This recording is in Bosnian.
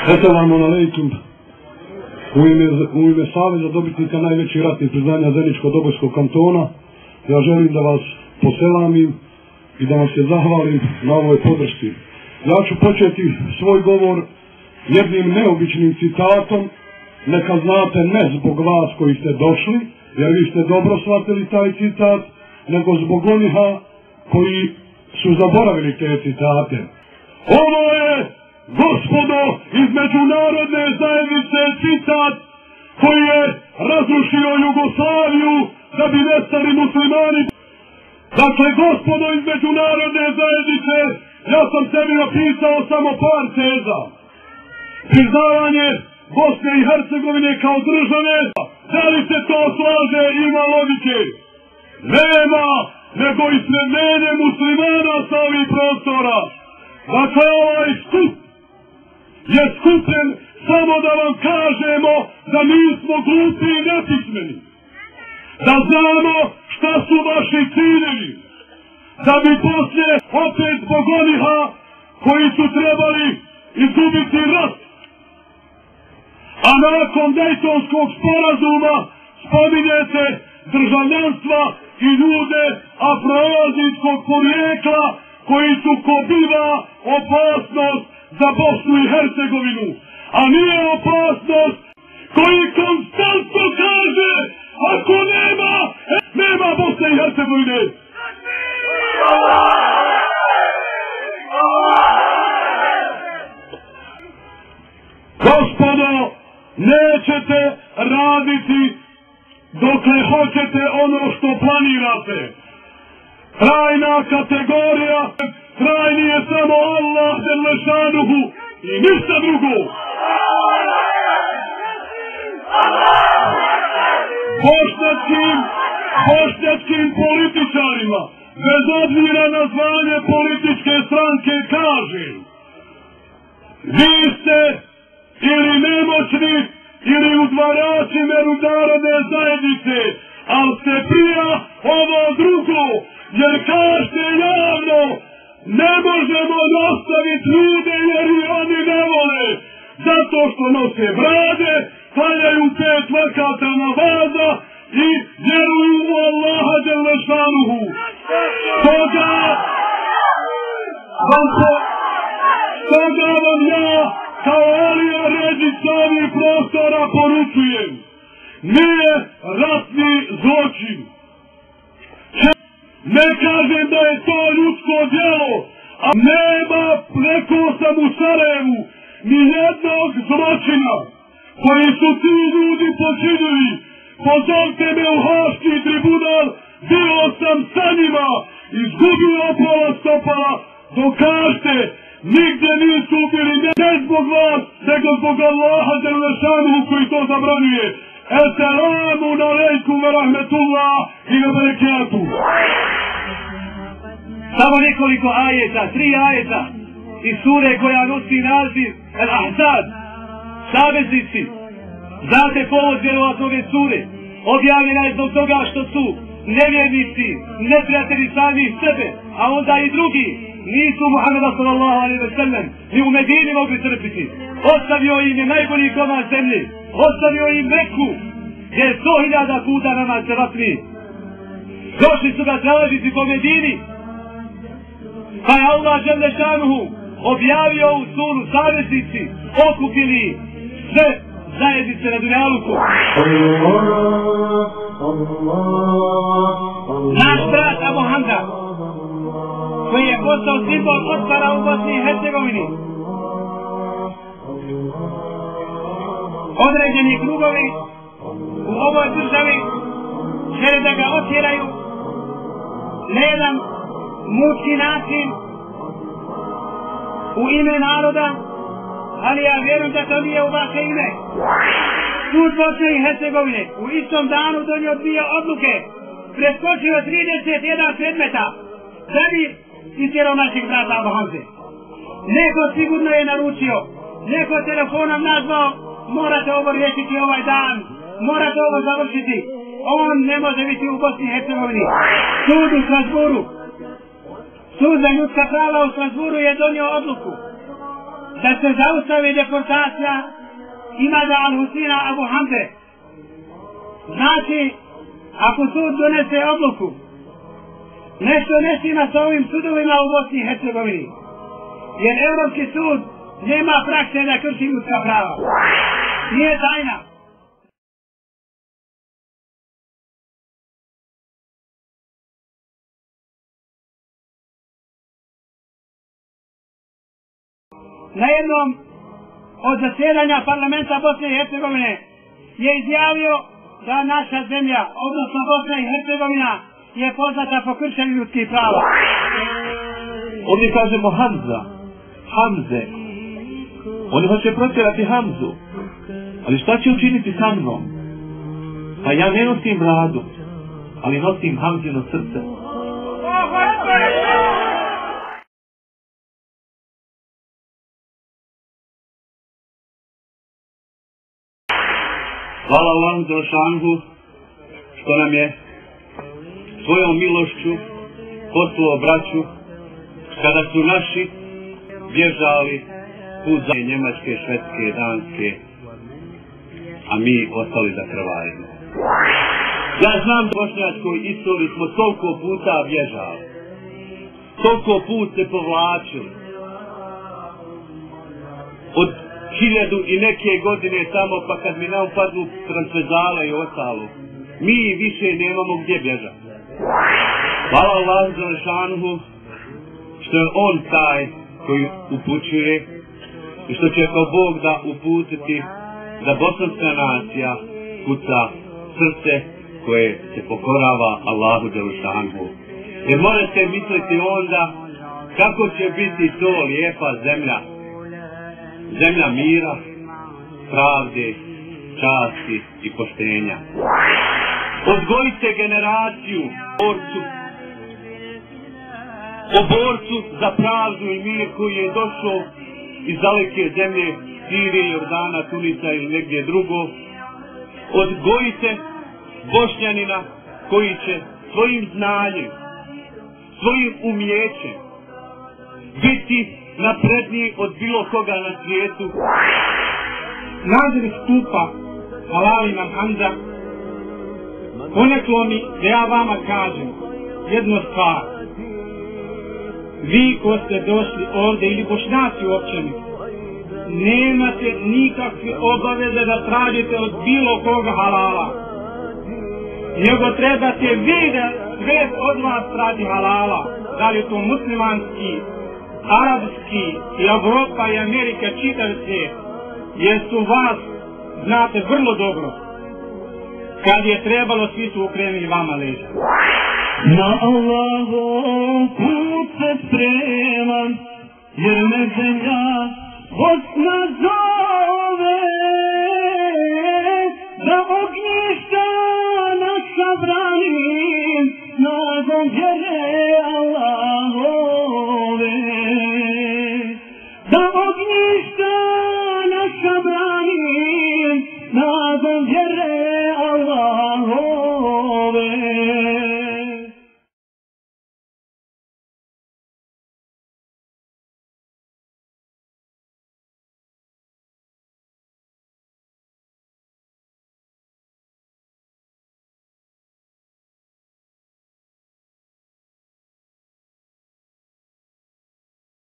Assalamu alaikum. U ime Saveza dobitnika najvećih ratnih priznanja Zeničko-Dobojskog kantona ja želim da vas poselamim i da vam se zahvalim na ovoj podršci. Ja ću početi svoj govor jednim neobičnim citatom. Neka znate, ne zbog vas koji ste došli, jer vi ste dobro shvatili taj citat, nego zbog oniha koji su zaboravili te citate. Ovo je, gospodo, iz međunarodne zajednice citat koji je razrušio Jugoslaviju da bi nestali muslimani. Dakle, gospodo iz međunarodne zajednice, ja sam sebi napisao samo par teza. Priznavanje Bosne i Hercegovine kao države, da li se to slaže, ima logike? Nema, nego i sredmenje muslimana sa ovih prostora. Dakle, ovaj skup je skupljen samo da vam kažemo da nismo glupi i nepismeni. Da znamo šta su vaši ciljevi. Da bi poslije opet zbog oniha koji su trebali izgubiti rat. A nakon Dejtonskog sporazuma spominjete državljanstva i ljude afroazijskog porijekla koji su ko biva opasnost za Bosnu i Hercegovinu. A nije opasnost koji konstantno kaže ako nema Bosne i Hercegovine. Gospodo, nećete raditi dokle hoćete ono što planirate. Trajna kategorija, trajni je samo Allah Đelešanuhu i ništa drugo. Bošnjačkim političarima, bez obzira na zvanje političke stranke, kažem: vi ste ili nemoćni, ili udvarači međunarodne zajednice, ali ste prija ovo drugo, jer kažete javno, ne možemo ostaviti ljude jer i oni ne vole, zato što nose brade, klanjaju 5 vakata namaza i vjeruju u Allaha Đelešanuhu. Stoga vam ja kao Alija Ređić sa ovih prostora poručujem: nije ratni zločin. Ne kažem da je to ljudsko djelo, a nema, rekao sam u Sarajevu, ni jednog zločina koji su ti ljudi počinili. Pozovite me u Haški tribunal, bio sam sa njima, izgubio pola stopala, dokažite, nigdje nisu ubili, ne zbog vas, nego zbog Allaha Đelešanuhu koji to zabranjuje. Esselamu alejkum ve rahmetullah i ve berekatuh. Samo nekoliko ajeta, 3 ajeta iz sure koja nosi naziv Al-Ahzab, saveznici. Znate povod vjerovatno ove sure? Objavljena je zbog toga što su nevjernici, neprijatelji sami sebe, a onda i drugi nisu Muhammeda sallallahu alejhi ve sellem ni u Medini mogli trpiti. Ostavio im je najbolji komad zemlje, ostavio im Meku, jer 100.000 puta nama se vapni. Došli su ga tražiti po Medini, pa je Allah Đelešanuhu objavio u suru saveznici, okupili sve zajednice na dunjaluku. Naš brat Abu Hamza, koji je postao simbol otpora u Bosni i Hercegovini, određeni krugovi u ovoj državi žele da ga otjeraju na jedan mučki način u ime naroda, ali ja vjerujem da to nije u vaše ime. Sud Bosne i Hercegovine u istom danu donio 2 odluke, preskočio 31 predmeta da bi istjerao naših brata Abu Hamze. Neko sigurno je naručio, neko telefonom nazvao: morate ovo riješiti ovaj dan, morate ovo završiti. On ne može biti u Bosni i Hercegovini. Sud u Strasburu, sud za ljudska prava u Strasburu je donio odluku da se zaustavi deportacija Imada al-Husina Abu Hamze. Znači, ako sud donese odluku, nešto ne štima sa ovim sudovima u Bosni i Hercegovini. Jer Europski sud nema prakse da krši ljudska prava. Nije tajna. Na jednom od zasjedanja parlamenta Bosne i Hercegovine je izjavio da naša zemlja, odnosno Bosna i Hercegovina, je poznata po kršenju ljudskih prava. Ovdje kažemo Hamze. Oni hoće protjerati Hamzu. Ali šta će učiniti sa mnom? Pa ja ne nosim bradu, ali nosim Hamzino srce. Hvala Allahu Đelešanuhu što nam je svojom milošću poslao braću kada su naši bježali put za Njemačke, Švedske, Danske, a mi ostali da krvarimo. Ja znam da u bošnjačkoj istoriji smo toliko puta bježali, toliko put se povlačili. Od 1000 i neke godine tamo, pa kad mi nam padnu transverzale i ostalo, mi više nemamo gdje bježati. Hvala Allahu Đelešanuhu što je on taj koji upućuje i što će kao Bog da uputiti da bosanska nacija kuca srce koje se pokorava Allahu Đelešanuhu. Jer možete misliti onda kako će biti to lijepa zemlja. Zemlja mira, pravde, časti i poštenja. Odgojite generaciju o borcu za pravdu i mir koji je došao iz daleke zemlje Sirije, Jordana, Tunisa ili negdje drugo. Odgojite Bošnjanina koji će svojim znanjem, svojim umjećem biti napredniji od bilo koga na svijetu. Naziv skupa Halalina Hamza poneklo mi da ja vama kažem jednu stvar. Vi ko ste došli ovdje ili Bošnjaci uopćeni, nemate nikakve obaveze da tražite od bilo koga halala. Nego trebate vi da sve od vas traži halala. Da li je to muslimanski, arapski i Evropa i Amerika, čitav svijet, jer su vas, znate vrlo dobro, kad je trebalo svi su okrenuli vama leđa. Na Allahov put se spremam, jer me zemlja Bosna zove, da ognjišta naša branim, snagom vjere Allahove. Da ognjišta naša branim, snagom vjere